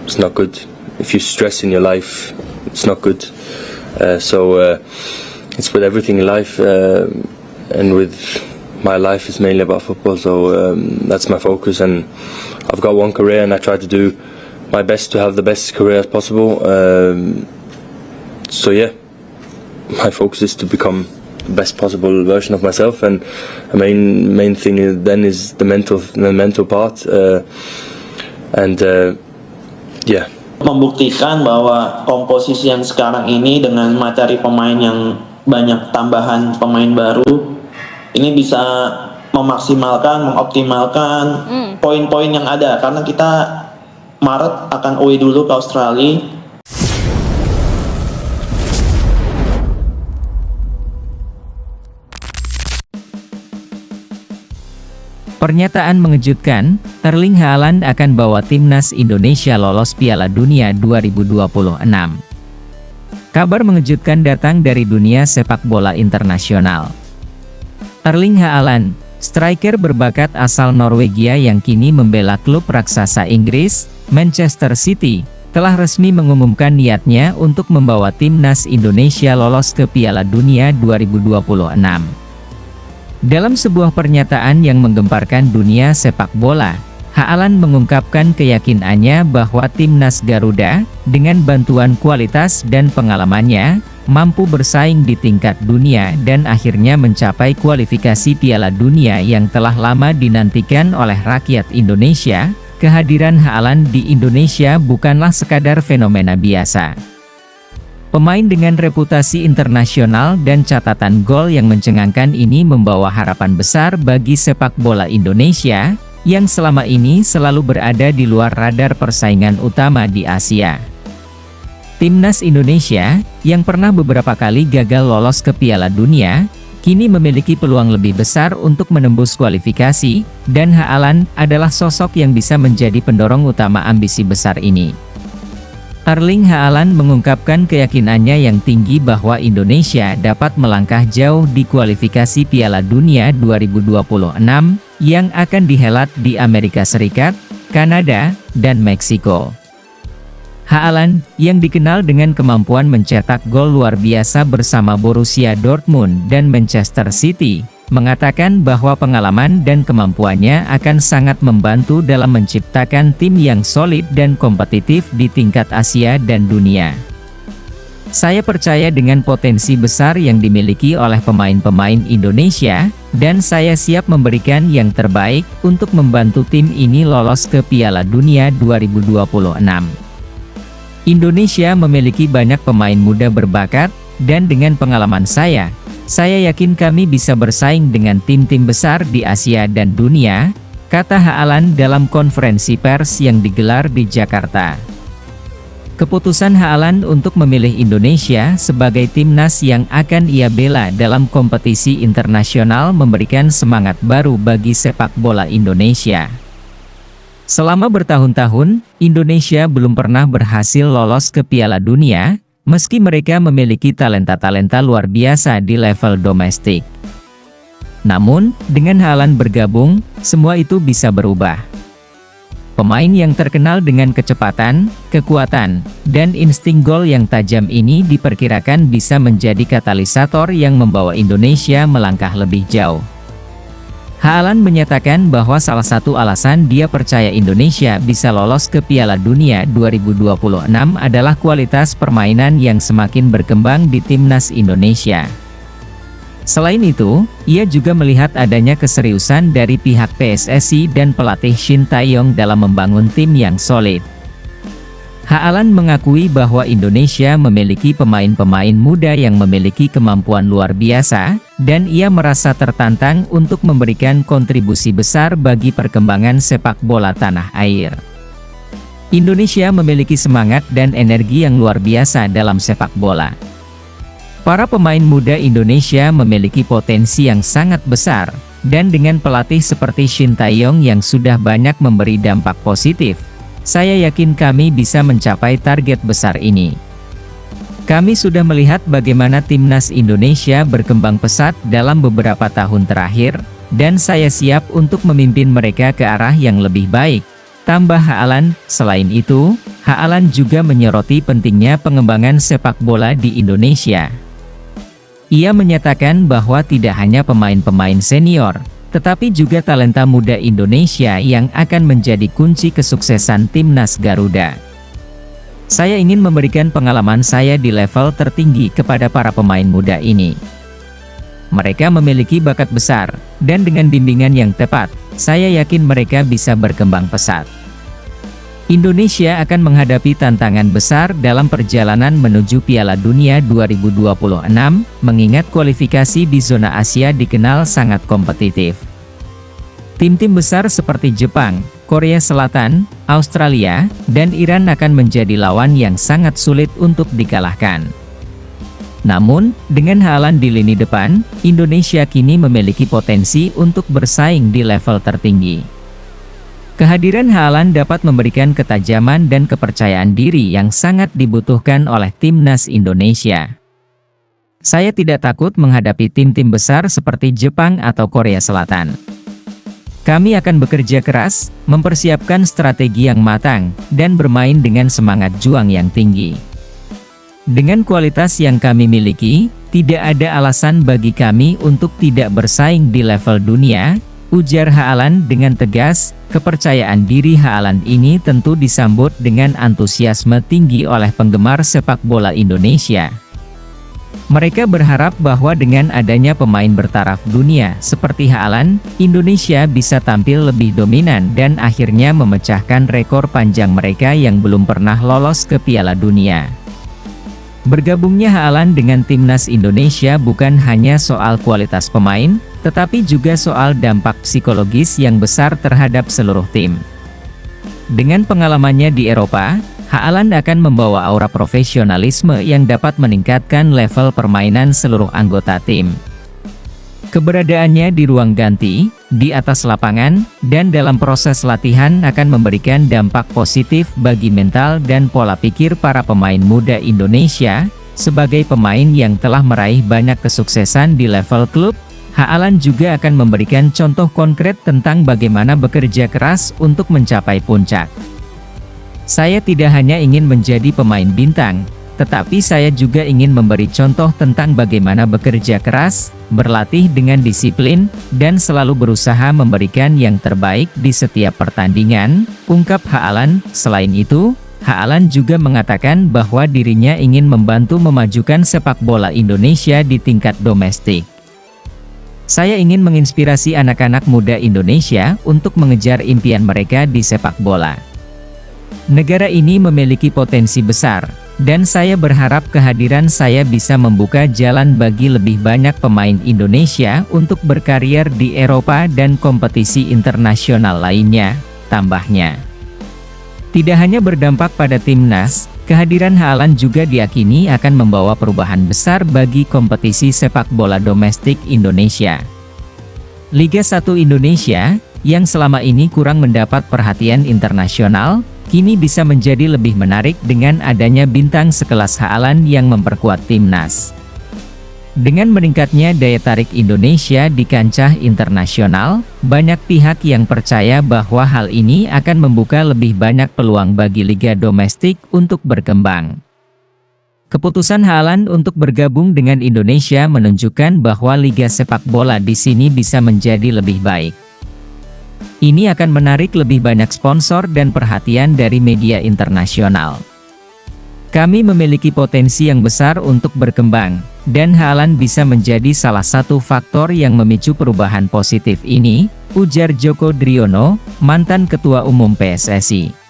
it's not good. If you stress in your life, it's not good. It's with everything in life, and with my life is mainly about football. So that's my focus, and I've got one career, and I try to do my best to have the best career as possible. My focus is to become the best possible version of myself, and the main thing then is the mental part, Membuktikan bahwa komposisi yang sekarang ini dengan materi pemain yang banyak tambahan pemain baru ini bisa memaksimalkan, mengoptimalkan poin-poin yang ada, karena kita Maret akan away dulu ke Australia. Pernyataan mengejutkan, Erling Haaland akan bawa timnas Indonesia lolos Piala Dunia 2026. Kabar mengejutkan datang dari dunia sepak bola internasional. Erling Haaland, striker berbakat asal Norwegia yang kini membela klub raksasa Inggris, Manchester City, telah resmi mengumumkan niatnya untuk membawa timnas Indonesia lolos ke Piala Dunia 2026. Dalam sebuah pernyataan yang menggemparkan dunia sepak bola, Haaland mengungkapkan keyakinannya bahwa timnas Garuda, dengan bantuan kualitas dan pengalamannya, mampu bersaing di tingkat dunia dan akhirnya mencapai kualifikasi Piala Dunia yang telah lama dinantikan oleh rakyat Indonesia. Kehadiran Haaland di Indonesia bukanlah sekadar fenomena biasa. Pemain dengan reputasi internasional dan catatan gol yang mencengangkan ini membawa harapan besar bagi sepak bola Indonesia, yang selama ini selalu berada di luar radar persaingan utama di Asia. Timnas Indonesia, yang pernah beberapa kali gagal lolos ke Piala Dunia, kini memiliki peluang lebih besar untuk menembus kualifikasi, dan Haaland adalah sosok yang bisa menjadi pendorong utama ambisi besar ini. Erling Haaland mengungkapkan keyakinannya yang tinggi bahwa Indonesia dapat melangkah jauh di kualifikasi Piala Dunia 2026 yang akan dihelat di Amerika Serikat, Kanada, dan Meksiko. Haaland, yang dikenal dengan kemampuan mencetak gol luar biasa bersama Borussia Dortmund dan Manchester City, mengatakan bahwa pengalaman dan kemampuannya akan sangat membantu dalam menciptakan tim yang solid dan kompetitif di tingkat Asia dan dunia. Saya percaya dengan potensi besar yang dimiliki oleh pemain-pemain Indonesia, dan saya siap memberikan yang terbaik untuk membantu tim ini lolos ke Piala Dunia 2026. Indonesia memiliki banyak pemain muda berbakat, dan dengan pengalaman saya yakin kami bisa bersaing dengan tim-tim besar di Asia dan dunia, kata Haaland dalam konferensi pers yang digelar di Jakarta. Keputusan Haaland untuk memilih Indonesia sebagai timnas yang akan ia bela dalam kompetisi internasional memberikan semangat baru bagi sepak bola Indonesia. Selama bertahun-tahun, Indonesia belum pernah berhasil lolos ke Piala Dunia, meski mereka memiliki talenta-talenta luar biasa di level domestik. Namun, dengan Haaland bergabung, semua itu bisa berubah. Pemain yang terkenal dengan kecepatan, kekuatan, dan insting gol yang tajam ini diperkirakan bisa menjadi katalisator yang membawa Indonesia melangkah lebih jauh. Haaland menyatakan bahwa salah satu alasan dia percaya Indonesia bisa lolos ke Piala Dunia 2026 adalah kualitas permainan yang semakin berkembang di timnas Indonesia. Selain itu, ia juga melihat adanya keseriusan dari pihak PSSI dan pelatih Shin Tae-yong dalam membangun tim yang solid. Haaland mengakui bahwa Indonesia memiliki pemain-pemain muda yang memiliki kemampuan luar biasa, dan ia merasa tertantang untuk memberikan kontribusi besar bagi perkembangan sepak bola tanah air. Indonesia memiliki semangat dan energi yang luar biasa dalam sepak bola. Para pemain muda Indonesia memiliki potensi yang sangat besar, dan dengan pelatih seperti Shin Tae-yong yang sudah banyak memberi dampak positif, saya yakin kami bisa mencapai target besar ini. Kami sudah melihat bagaimana timnas Indonesia berkembang pesat dalam beberapa tahun terakhir, dan saya siap untuk memimpin mereka ke arah yang lebih baik, tambah Haaland. Selain itu, Haaland juga menyoroti pentingnya pengembangan sepak bola di Indonesia. Ia menyatakan bahwa tidak hanya pemain-pemain senior, tetapi juga talenta muda Indonesia yang akan menjadi kunci kesuksesan timnas Garuda. Saya ingin memberikan pengalaman saya di level tertinggi kepada para pemain muda ini. Mereka memiliki bakat besar, dan dengan bimbingan yang tepat, saya yakin mereka bisa berkembang pesat. Indonesia akan menghadapi tantangan besar dalam perjalanan menuju Piala Dunia 2026, mengingat kualifikasi di zona Asia dikenal sangat kompetitif. Tim-tim besar seperti Jepang, Korea Selatan, Australia, dan Iran akan menjadi lawan yang sangat sulit untuk dikalahkan. Namun, dengan Haaland di lini depan, Indonesia kini memiliki potensi untuk bersaing di level tertinggi. Kehadiran Haaland dapat memberikan ketajaman dan kepercayaan diri yang sangat dibutuhkan oleh timnas Indonesia. Saya tidak takut menghadapi tim-tim besar seperti Jepang atau Korea Selatan. Kami akan bekerja keras, mempersiapkan strategi yang matang, dan bermain dengan semangat juang yang tinggi. Dengan kualitas yang kami miliki, tidak ada alasan bagi kami untuk tidak bersaing di level dunia, ujar Haaland dengan tegas. Kepercayaan diri Haaland ini tentu disambut dengan antusiasme tinggi oleh penggemar sepak bola Indonesia. Mereka berharap bahwa dengan adanya pemain bertaraf dunia seperti Haaland, Indonesia bisa tampil lebih dominan dan akhirnya memecahkan rekor panjang mereka yang belum pernah lolos ke Piala Dunia. Bergabungnya Haaland dengan timnas Indonesia bukan hanya soal kualitas pemain, tetapi juga soal dampak psikologis yang besar terhadap seluruh tim. Dengan pengalamannya di Eropa, Haaland akan membawa aura profesionalisme yang dapat meningkatkan level permainan seluruh anggota tim. Keberadaannya di ruang ganti, di atas lapangan, dan dalam proses latihan akan memberikan dampak positif bagi mental dan pola pikir para pemain muda Indonesia. Sebagai pemain yang telah meraih banyak kesuksesan di level klub, Haaland juga akan memberikan contoh konkret tentang bagaimana bekerja keras untuk mencapai puncak. Saya tidak hanya ingin menjadi pemain bintang, tetapi saya juga ingin memberi contoh tentang bagaimana bekerja keras, berlatih dengan disiplin, dan selalu berusaha memberikan yang terbaik di setiap pertandingan, ungkap Haaland. Selain itu, Haaland juga mengatakan bahwa dirinya ingin membantu memajukan sepak bola Indonesia di tingkat domestik. Saya ingin menginspirasi anak-anak muda Indonesia untuk mengejar impian mereka di sepak bola. Negara ini memiliki potensi besar, dan saya berharap kehadiran saya bisa membuka jalan bagi lebih banyak pemain Indonesia untuk berkarier di Eropa dan kompetisi internasional lainnya, tambahnya. Tidak hanya berdampak pada timnas, kehadiran Haaland juga diyakini akan membawa perubahan besar bagi kompetisi sepak bola domestik Indonesia. Liga 1 Indonesia, yang selama ini kurang mendapat perhatian internasional, kini bisa menjadi lebih menarik dengan adanya bintang sekelas Haaland yang memperkuat timnas. Dengan meningkatnya daya tarik Indonesia di kancah internasional, banyak pihak yang percaya bahwa hal ini akan membuka lebih banyak peluang bagi liga domestik untuk berkembang. Keputusan Haaland untuk bergabung dengan Indonesia menunjukkan bahwa liga sepak bola di sini bisa menjadi lebih baik. Ini akan menarik lebih banyak sponsor dan perhatian dari media internasional. Kami memiliki potensi yang besar untuk berkembang, dan Haaland bisa menjadi salah satu faktor yang memicu perubahan positif ini, ujar Joko Driono, mantan Ketua Umum PSSI.